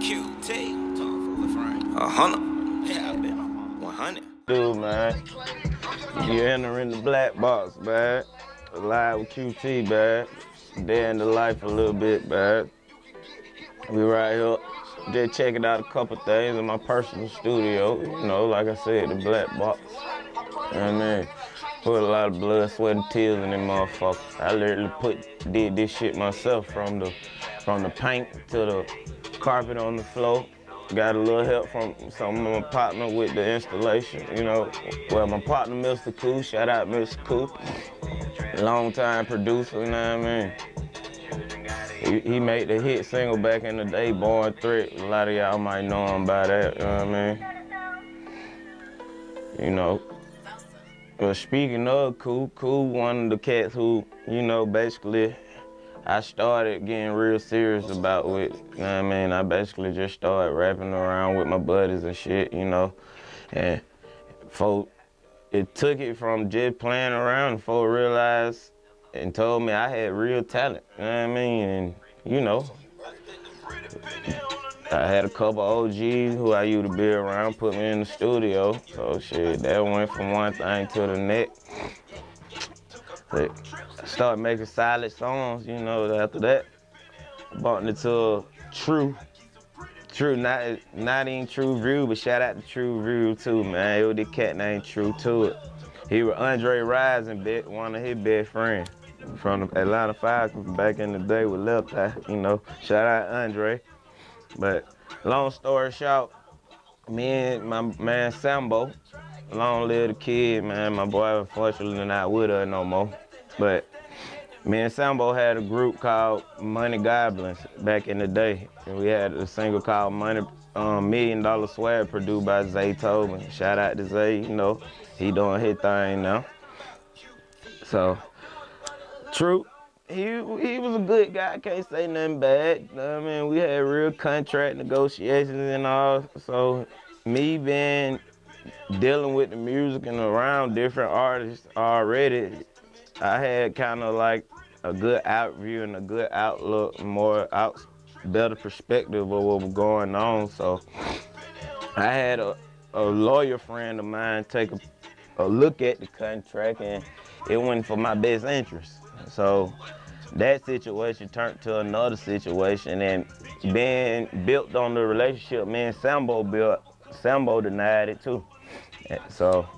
100. Dude, man, you entering the black box, man. Live with QT, man. Day in the life a little bit, man. We right here, just checking out a couple things in my personal studio. You know, like I said, the black box. You know what I mean? Put a lot of blood, sweat, and tears in them motherfuckers. I literally did this shit myself from the paint to the carpet on the floor. Got a little help from some of my partner with the installation, you know. Well, my partner, Mr. Koo, shout out Mr. Koo. Long time producer, you know what I mean? He made the hit single back in the day, Born Threat. A lot of y'all might know him by that, you know what I mean? You know. Well, speaking of Koo, one of the cats who, you know, basically, I started getting real serious about with, you know what I mean? I basically just started rapping around with my buddies and shit, you know? And it took it from just playing around and folk realized and told me I had real talent, you know what I mean? And, you know, I had a couple OGs who I used to be around put me in the studio. So shit, that went from one thing to the next. But I started making solid songs, you know, after that. Bumped into True, not even TruViewz, but shout out to TruViewz too, man. It was this cat named True to it. He was Andre Rising, one of his best friends from the Atlanta Falcons back in the day with Left Eye, you know. Shout out Andre. But long story short, me and my man Sambo, long live the kid, man. My boy unfortunately not with her no more. But me and Sambo had a group called Money Goblins back in the day. And we had a single called Money $1 Million Swag produced by Zay Tobin. Shout out to Zay, you know, he doing his thing now. So, True, he was a good guy, can't say nothing bad. You know what I mean? We had real contract negotiations and all. So, me dealing with the music and around different artists already, I had kind of like a good outview and a good outlook, better perspective of what was going on. So I had a lawyer friend of mine take a look at the contract, and it wasn't for my best interest. So that situation turned to another situation, and being built on the relationship me and Sambo built, Sambo denied it too. So,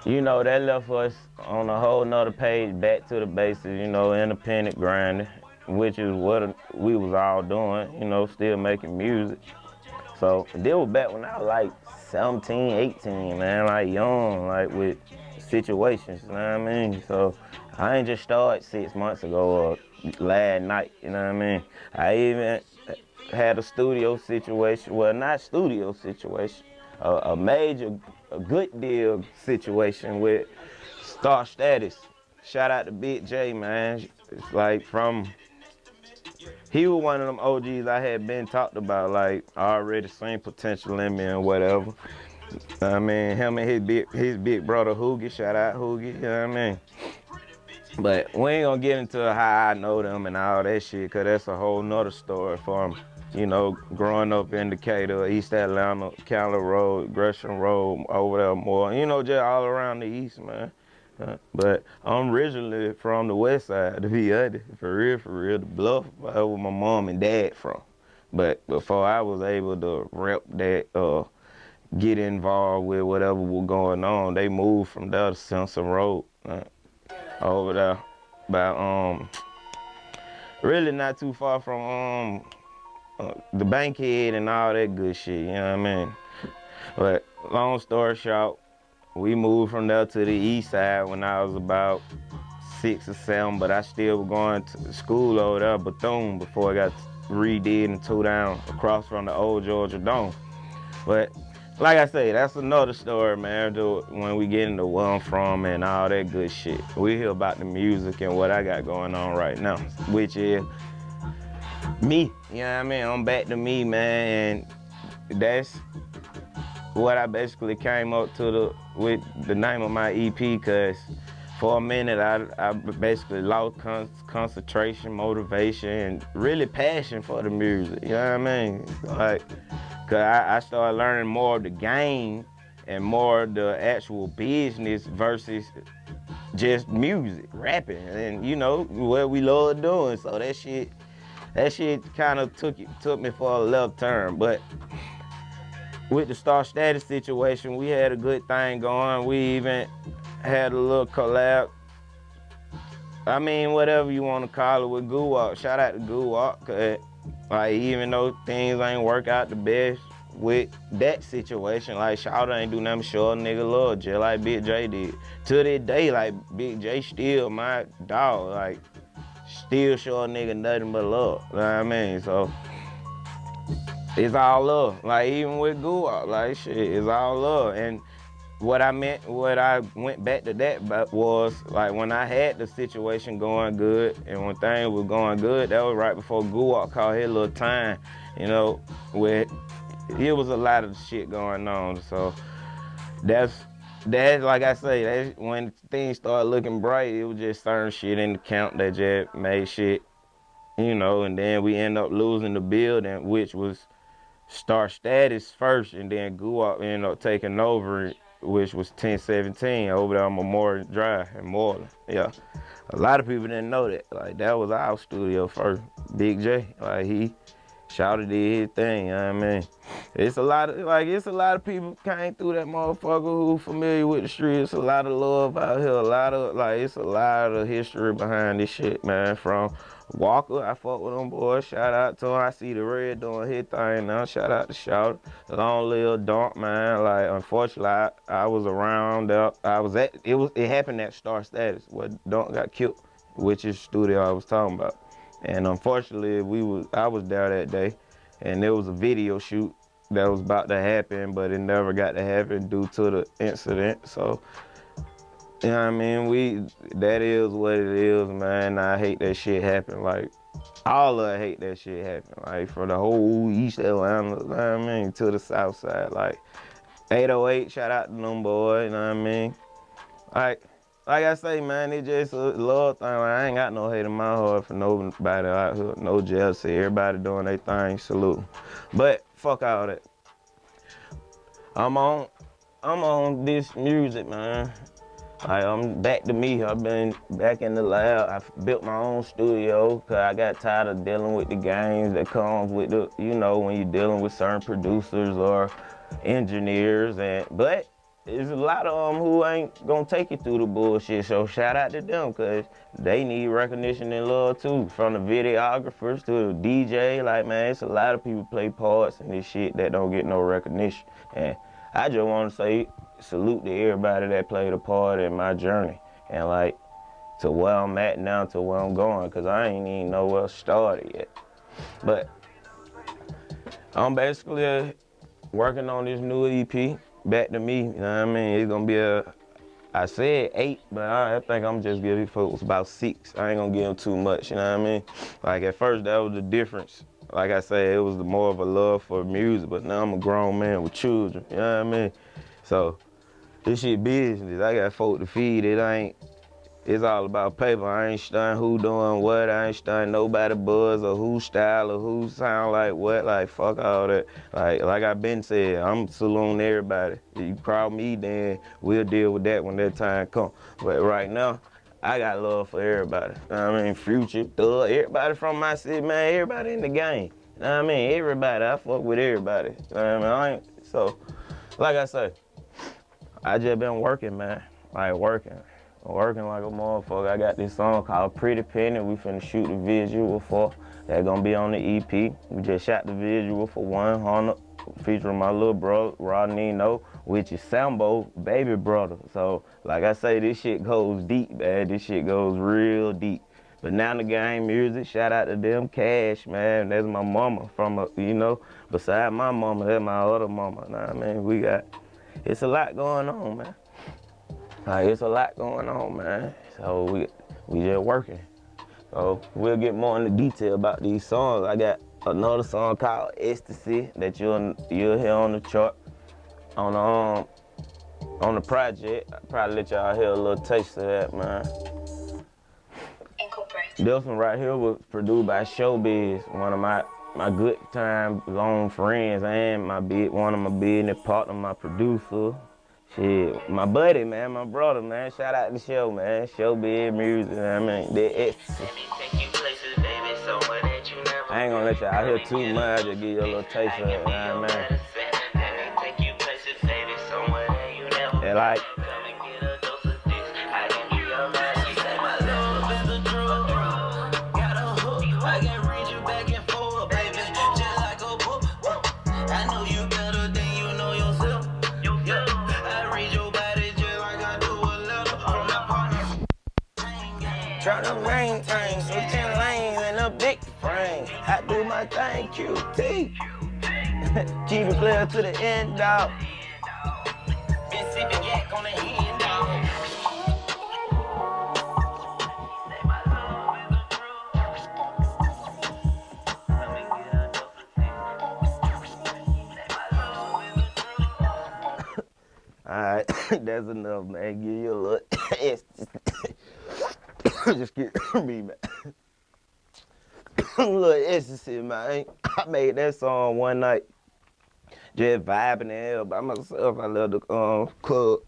you know, that left us on a whole nother page, back to the basics, you know, independent grinding, which is what we was all doing, you know, still making music. So, this was back when I was like 17, 18, man, like young, like with situations, you know what I mean? So, I ain't just started 6 months ago or last night, you know what I mean? I even had a studio situation, well, not studio situation, a good deal situation with Star Status. Shout out to Big J, man. It's like he was one of them OGs I had been talked about, like already seen potential in me and whatever. I mean, him and his big brother Hoogie, shout out Hoogie, you know what I mean? But we ain't gonna get into how I know them and all that shit, cause that's a whole nother story for them. You know, growing up in Decatur, East Atlanta, County Road, Gresham Road, over there more, you know, just all around the East, man. But I'm originally from the West Side, to be honest, for real, the Bluff, where my mom and dad from. But before I was able to rep that, get involved with whatever was going on, they moved from there to Simpson Road, over there, about, really not too far from, the Bankhead and all that good shit, you know what I mean? But long story short, we moved from there to the east side when I was about 6 or 7, but I still was going to school over there, Bethune, before I got redid and tore down across from the old Georgia Dome. But like I say, that's another story, man, when we get into where I'm from and all that good shit. We hear about the music and what I got going on right now, which is me, you know what I mean? I'm back to me, man, and that's what I basically came up with the name of my EP, cause for a minute, I basically lost concentration, motivation, and really passion for the music. You know what I mean? Like, cause I started learning more of the game and more of the actual business versus just music, rapping, and you know what we love doing. So that shit kind of took me for a left turn. But with the Star Status situation, we had a good thing going. We even had a little collab. I mean, whatever you want to call it, with Guwalk. Shout out to Guwalk, cause like even though things ain't work out the best with that situation, like Shawty ain't do nothing show a nigga love, just like Big J did. To this day, like Big J still my dog, like still show a nigga nothing but love. You know what I mean? So it's all love. Like even with Guwalk, like shit, it's all love. And what I went back to that was like when I had the situation going good and when things was going good, that was right before Guwalk called his little time, you know, where it was a lot of shit going on. So that's like I say, that's when things started looking bright, it was just certain shit in the camp that just made shit, you know, and then we end up losing the building, which was Star Status first, and then Guwalk ended up taking over, which was 1017 over there on Memorial Drive in Moreland. Yeah, a lot of people didn't know that. Like that was our studio first. Big J, like he shouted did his thing. You know what I mean? It's a lot of people came through that motherfucker who familiar with the street. It's a lot of love out here. It's a lot of history behind this shit, man. From Walker, I fuck with them boys. Shout out to him. I see the Red doing his thing now. Shout out to Shout. Long live Dunk, man. Like unfortunately, I was around. It happened at Star Status where Dunk got killed, which is the studio I was talking about. And unfortunately, I was there that day, and there was a video shoot that was about to happen, but it never got to happen due to the incident. So, you know what I mean? That is what it is, man. I hate that shit happen. Like, all of us hate that shit happen. Like, from the whole East Atlanta, you know what I mean, to the South Side. Like, 808, shout out to them boys, you know what I mean? Like I say, man, it's just a love thing. Like, I ain't got no hate in my heart for nobody out here, no jealousy. Everybody doing their thing, salute. But fuck all that. I'm on this music, man. Like, I'm back to me. I've been back in the lab. I built my own studio because I got tired of dealing with the games that comes with the, you know, when you're dealing with certain producers or engineers. But there's a lot of them who ain't gonna take you through the bullshit. So shout out to them because they need recognition and love too. From the videographers to the DJ, like, man, it's a lot of people play parts in this shit that don't get no recognition. And I just want to say salute to everybody that played a part in my journey and like to where I'm at now, to where I'm going, because I ain't even know where I started yet. But I'm basically working on this new EP, Back to Me, you know what I mean? It's gonna be I said 8, but I think I'm just giving folks about 6. I ain't gonna give them too much, you know what I mean? Like at first that was the difference. Like I said, it was more of a love for music, but now I'm a grown man with children, you know what I mean? So this shit business. I got folk to feed. It's all about paper. I ain't studying who doing what. I ain't studying nobody buzz or who style or who sound like what. Like, fuck all that. Like I been said, I'm saloon everybody. If you call me, then we'll deal with that when that time come. But right now, I got love for everybody. You know what I mean? Future, Thug, everybody from my city, man, everybody in the game. You know what I mean? Everybody, I fuck with everybody. You know what I mean? So, like I say, I just been working, man. Like working like a motherfucker. I got this song called Pretty Penny. We finna shoot the visual for. That gonna be on the EP. We just shot the visual for 100, featuring my little brother, Rodnino, which is Sambo's baby brother. So, like I say, this shit goes deep, man. This shit goes real deep. But now the game music, shout out to them, Cash, man. That's my mama from, you know, beside my mama, that's my other mama. You know what I mean? It's a lot going on, man. Like, it's a lot going on, man. So we just working. So we'll get more into detail about these songs. I got another song called Ecstasy that you'll hear on the chart. On on the project. I'll probably let y'all hear a little taste of that, man. This one right here was produced by TruViewz, one of my good time long friends and one of my business partner, my producer. Shit, my buddy, man, my brother, man. Shout out to show, man. TruViewz music, I mean, that I ain't gonna let y'all hear too much, just give you a little taste of it, man. And like, try to maintain 10 lanes and a big frame. I do my thing, QT. Keep it clear to the end, dog. Alright, that's enough, man. Give you a little just get me, man. A little ecstasy, man. I made that song one night, just vibing the hell by myself. I left the club.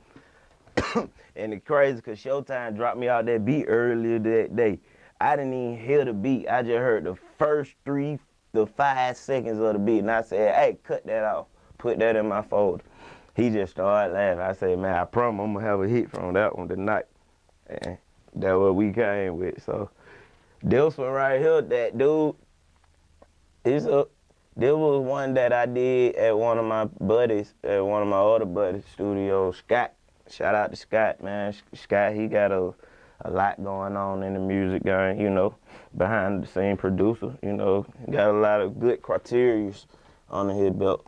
And it's crazy because Showtime dropped me out that beat earlier that day. I didn't even hear the beat. I just heard the first 3 to 5 seconds of the beat. And I said, hey, cut that off. Put that in my folder. He just started laughing. I said, man, I promise I'm going to have a hit from that one tonight. And that's what we came with. So this one right here, that dude, this was one that I did at one of my buddies, at one of my other buddies' studios, Scott. Shout out to Scott, man. Scott, he got a lot going on in the music game, you know, behind the scene producer, you know. Got a lot of good criteria under his belt.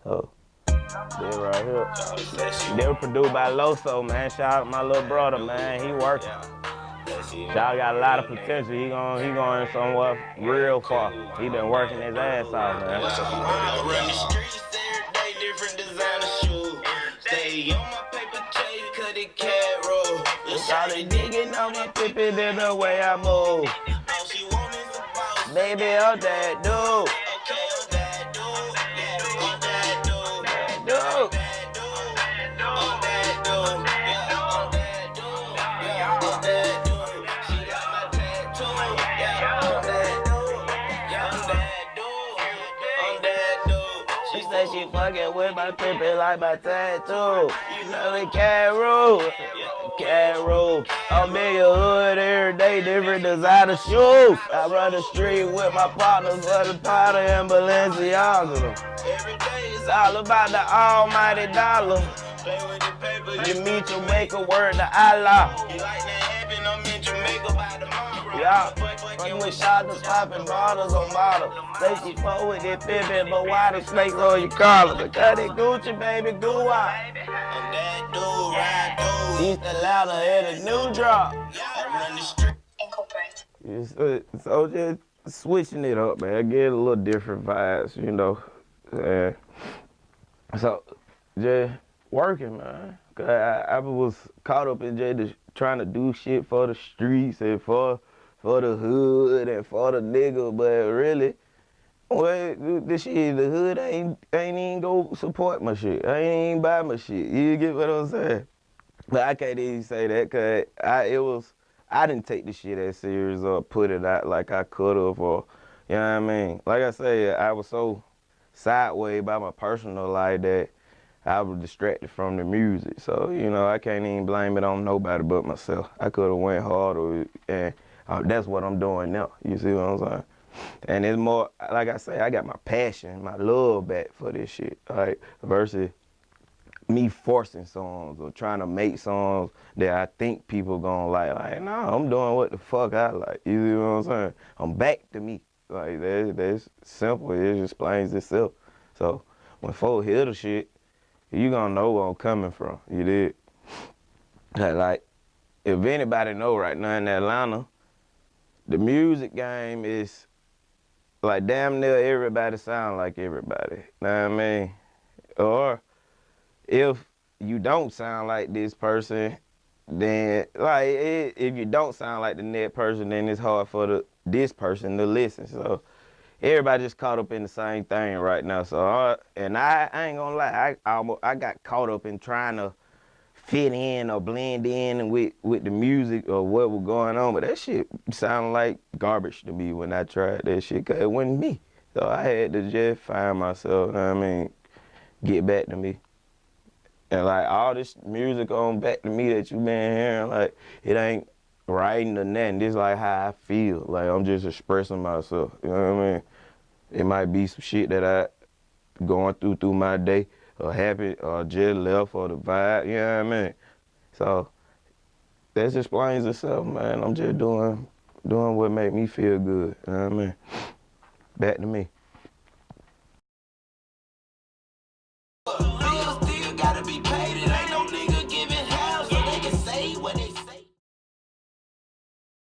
So, they right here. They were produced by Loso, man. Shout out to my little brother, man. He working. Y'all got a lot of potential. He going somewhere real far. He been working his ass off, man. I run the streets every day, different designer shoes. Stay on my paper chase, cut it cat roll. Started digging on my pippin' in the way I move. All she want is a boss. Baby, I'm that dude. Okay, I'm that dude. Yeah, I'm that dude. That dude. I'm that dude. Yeah, I'm that dude. Yeah, I'm that dude. She got my tattoo. Yeah, I'm that dude. Yeah, I'm that dude. I'm that dude. She said she fucking with my pippin' like my tattoo. You know it can't rule. Can't rule. I'm in your hood every day, different designer shoes. I run the street with my partners for the powder and Balenciaga. Every day It's all about the almighty dollar. play with the paper. You meet your maker, word to Allah. You like that happen, I'm in Jamaica by tomorrow. Yeah, I'm with shots popping bottles on bottles. Say she fuck with that pippin', but why the snake on your collar? Because they Gucci, baby, goo out. I'm that dude, ride dude. East Atlanta had a new drop. I run the street. So just switching it up, man. Get a little different vibes, you know. And so just working, man. 'Cause I was caught up in just trying to do shit for the streets and for the hood and for the nigga, but really, well, the hood ain't even go support my shit. I ain't even buy my shit. You get what I'm saying? But I can't even say that because I didn't take the shit as serious or put it out like I could have, or, you know what I mean? Like I said, I was so sideways by my personal life that I was distracted from the music. So, you know, I can't even blame it on nobody but myself. I could have went harder, and that's what I'm doing now. You see what I'm saying? And it's more, like I say, I got my passion, my love back for this shit, right? Versus me forcing songs or trying to make songs that I think people gonna like. Like, no, I'm doing what the fuck I like. You see what I'm saying? I'm back to me. Like, that's simple. It just explains itself. So when folks hear the shit, you gonna know where I'm coming from. You did. Like, if anybody know right now in Atlanta, the music game is like damn near everybody sound like everybody. Know what I mean? Or if you don't sound like this person, then if you don't sound like the next person, then it's hard for this person to listen. So everybody just caught up in the same thing right now. So I ain't gonna lie, I got caught up in trying to fit in or blend in with the music or what was going on, but that shit sounded like garbage to me when I tried that shit, cause it wasn't me. So I had to just find myself, you know what I mean, get back to me. And like all this music on Back to Me that you been hearing, like it ain't writing or nothing. This like how I feel. Like I'm just expressing myself. You know what I mean? It might be some shit that I going through my day or happy or just left or the vibe. You know what I mean? So that just explains itself, man. I'm just doing what make me feel good. You know what I mean? Back to me.